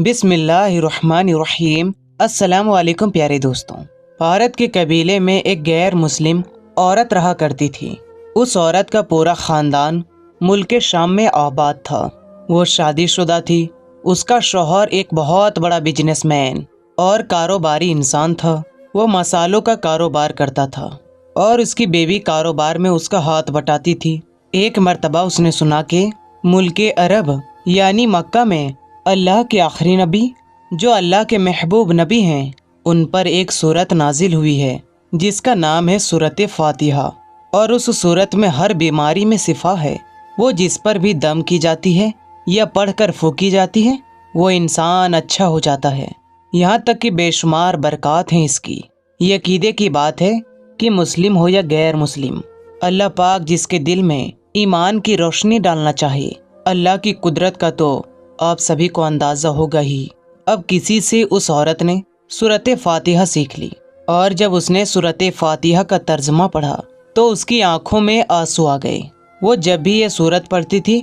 بسم اللہ الرحمن الرحیم۔ السلام علیکم پیارے دوستوں۔ بھارت کے قبیلے میں ایک غیر مسلم عورت رہا کرتی تھی۔ اس عورت کا پورا خاندان ملک شام میں آباد تھا۔ وہ شادی شدہ تھی۔ اس کا شوہر ایک بہت بڑا بزنس مین اور کاروباری انسان تھا۔ وہ مسالوں کا کاروبار کرتا تھا اور اس کی بیوی کاروبار میں اس کا ہاتھ بٹاتی تھی۔ ایک مرتبہ اس نے سنا کہ ملک عرب یعنی مکہ میں اللہ کے آخری نبی جو اللہ کے محبوب نبی ہیں، ان پر ایک سورت نازل ہوئی ہے جس کا نام ہے سورت فاتحہ، اور اس سورت میں ہر بیماری میں شفا ہے۔ وہ جس پر بھی دم کی جاتی ہے یا پڑھ کر پھونکی جاتی ہے وہ انسان اچھا ہو جاتا ہے۔ یہاں تک کہ بے شمار برکات ہیں اس کی۔ یہ عقیدے کی بات ہے کہ مسلم ہو یا غیر مسلم، اللہ پاک جس کے دل میں ایمان کی روشنی ڈالنا چاہے، اللہ کی قدرت کا تو آپ سبھی کو اندازہ ہوگا ہی۔ اب کسی سے اس عورت نے سورت فاتحہ سیکھ لی، اور جب اس نے سورت فاتحہ کا ترجمہ پڑھا تو اس کی آنکھوں میں آنسو آ گئے۔ وہ جب بھی یہ سورت پڑھتی تھی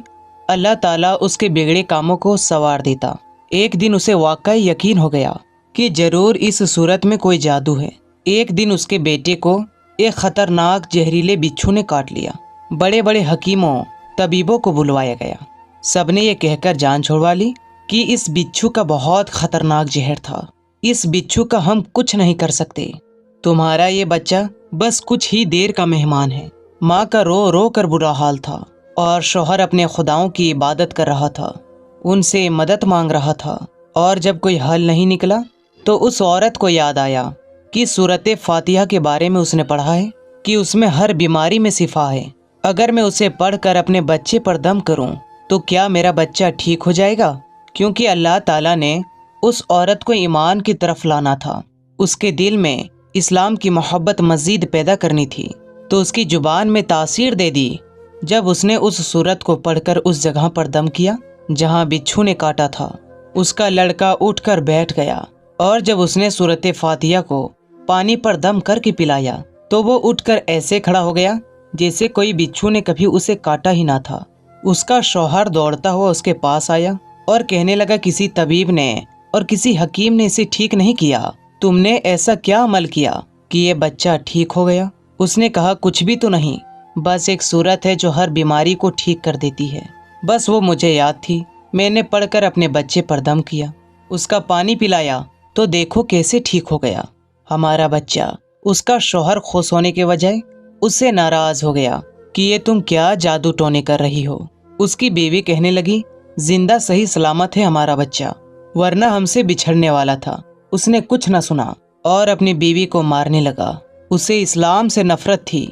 اللہ تعالیٰ اس کے بگڑے کاموں کو سنوار دیتا۔ ایک دن اسے واقعی یقین ہو گیا کہ ضرور اس سورت میں کوئی جادو ہے۔ ایک دن اس کے بیٹے کو ایک خطرناک زہریلے بچھو نے کاٹ لیا۔ بڑے بڑے حکیموں طبیبوں کو بلوایا گیا۔ سب نے یہ کہہ کر جان چھڑوا لی کہ اس بچھو کا بہت خطرناک زہر تھا، اس بچھو کا ہم کچھ نہیں کر سکتے، تمہارا یہ بچہ بس کچھ ہی دیر کا مہمان ہے۔ ماں کا رو رو کر برا حال تھا اور شوہر اپنے خداؤں کی عبادت کر رہا تھا، ان سے مدد مانگ رہا تھا، اور جب کوئی حل نہیں نکلا تو اس عورت کو یاد آیا کہ سورت فاتحہ کے بارے میں اس نے پڑھا ہے کہ اس میں ہر بیماری میں شفا ہے۔ اگر میں اسے پڑھ کر اپنے بچے پر دم کروں تو کیا میرا بچہ ٹھیک ہو جائے گا؟ کیونکہ اللہ تعالیٰ نے اس عورت کو ایمان کی طرف لانا تھا، اس کے دل میں اسلام کی محبت مزید پیدا کرنی تھی، تو اس کی زبان میں تاثیر دے دی۔ جب اس نے اس سورت کو پڑھ کر اس جگہ پر دم کیا جہاں بچھو نے کاٹا تھا، اس کا لڑکا اٹھ کر بیٹھ گیا، اور جب اس نے سورت فاتحہ کو پانی پر دم کر کے پلایا تو وہ اٹھ کر ایسے کھڑا ہو گیا جیسے کوئی بچھو نے کبھی اسے کاٹا ہی نہ تھا۔ اس کا شوہر دوڑتا ہوا اس کے پاس آیا اور کہنے لگا کسی طبیب نے اور کسی حکیم نے اسے ٹھیک نہیں کیا، تم نے ایسا کیا عمل کیا کہ یہ بچہ ٹھیک ہو گیا؟ اس نے کہا کچھ بھی تو نہیں، بس ایک سورت ہے جو ہر بیماری کو ٹھیک کر دیتی ہے، بس وہ مجھے یاد تھی، میں نے پڑھ کر اپنے بچے پر دم کیا، اس کا پانی پلایا تو دیکھو کیسے ٹھیک ہو گیا۔ ہمارا بچہ، اس کا شوہر خوش ہونے کے بجائے اس سے ناراض ہو گیا کہ یہ تم کیا جادو ٹونے کر رہی ہو۔ اس کی بیوی کہنے لگی زندہ صحیح سلامت ہے ہمارا بچہ، ورنہ ہم سے بچھڑنے والا تھا۔ اس نے کچھ نہ سنا اور اپنی بیوی کو مارنے لگا۔ اسے اسلام سے نفرت تھی۔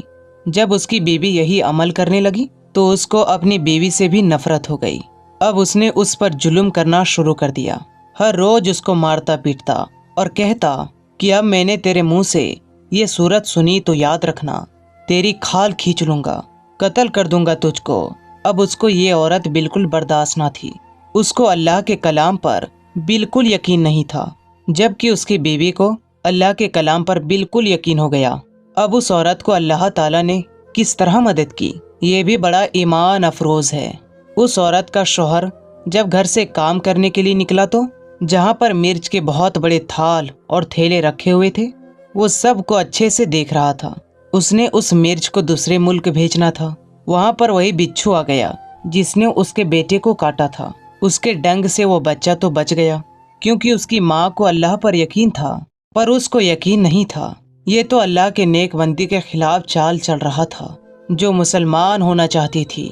جب اس کی بیوی یہی عمل کرنے لگی تو اس کو اپنی بیوی سے بھی نفرت ہو گئی۔ اب اس نے اس پر ظلم کرنا شروع کر دیا، ہر روز اس کو مارتا پیٹتا اور کہتا کہ اب میں نے تیرے منہ سے یہ سورت سنی تو یاد رکھنا، تیری کھال کھینچ لوں گا، قتل کر دوں گا تجھ کو۔ اب اس کو یہ عورت بالکل برداشت نہ تھی، اس کو اللہ کے کلام پر بالکل یقین نہیں تھا، جبکہ اس کی بیوی کو اللہ کے کلام پر بالکل یقین ہو گیا۔ اب اس عورت کو اللہ تعالیٰ نے کس طرح مدد کی، یہ بھی بڑا ایمان افروز ہے۔ اس عورت کا شوہر جب گھر سے کام کرنے کے لیے نکلا تو جہاں پر مرچ کے بہت بڑے تھال اور تھیلے رکھے ہوئے تھے وہ سب کو اچھے سے دیکھ رہا تھا۔ اس نے اس مرچ کو دوسرے ملک بھیجنا تھا۔ وہاں پر وہی بچھو آ گیا جس نے اس کے بیٹے کو کاٹا تھا۔ اس کے ڈنگ سے وہ بچہ تو بچ گیا کیونکہ اس کی ماں کو اللہ پر یقین تھا، پر اس کو یقین نہیں تھا۔ یہ تو اللہ کے نیک بندی کے خلاف چال چل رہا تھا۔ جو مسلمان ہونا چاہتی تھی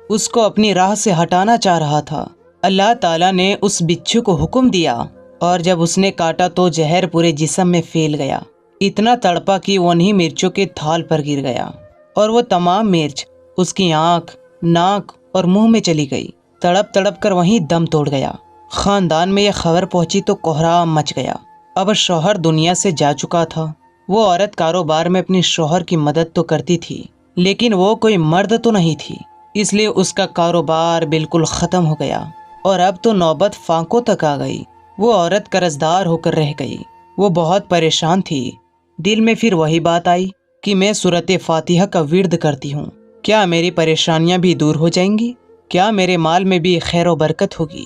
اس کو اپنی راہ سے ہٹانا چاہ رہا تھا۔ اللہ تعالیٰ نے اس بچھو کو حکم دیا، اور جب اس نے کاٹا تو زہر پورے جسم میں پھیل گیا، اتنا تڑپا کہ وہ انہی مرچوں کے تھال پر گر گیا، اور وہ تمام مرچ اس کی آنکھ، ناک اور منہ میں چلی گئی۔ تڑپ تڑپ کر وہیں دم توڑ گیا۔ خاندان میں یہ خبر پہنچی تو کوہرام مچ گیا۔ اب شوہر دنیا سے جا چکا تھا۔ وہ عورت کاروبار میں اپنی شوہر کی مدد تو کرتی تھی، لیکن وہ کوئی مرد تو نہیں تھی، اس لیے اس کا کاروبار بالکل ختم ہو گیا، اور اب تو نوبت فاقوں تک آ گئی۔ وہ عورت قرضدار ہو کر رہ گئی۔ وہ بہت پریشان تھی۔ دل میں پھر وہی بات آئی کہ میں سورت فاتحہ کا ورد کرتی ہوں، کیا میری پریشانیاں بھی دور ہو جائیں گی؟ کیا میرے مال میں بھی خیر و برکت ہوگی؟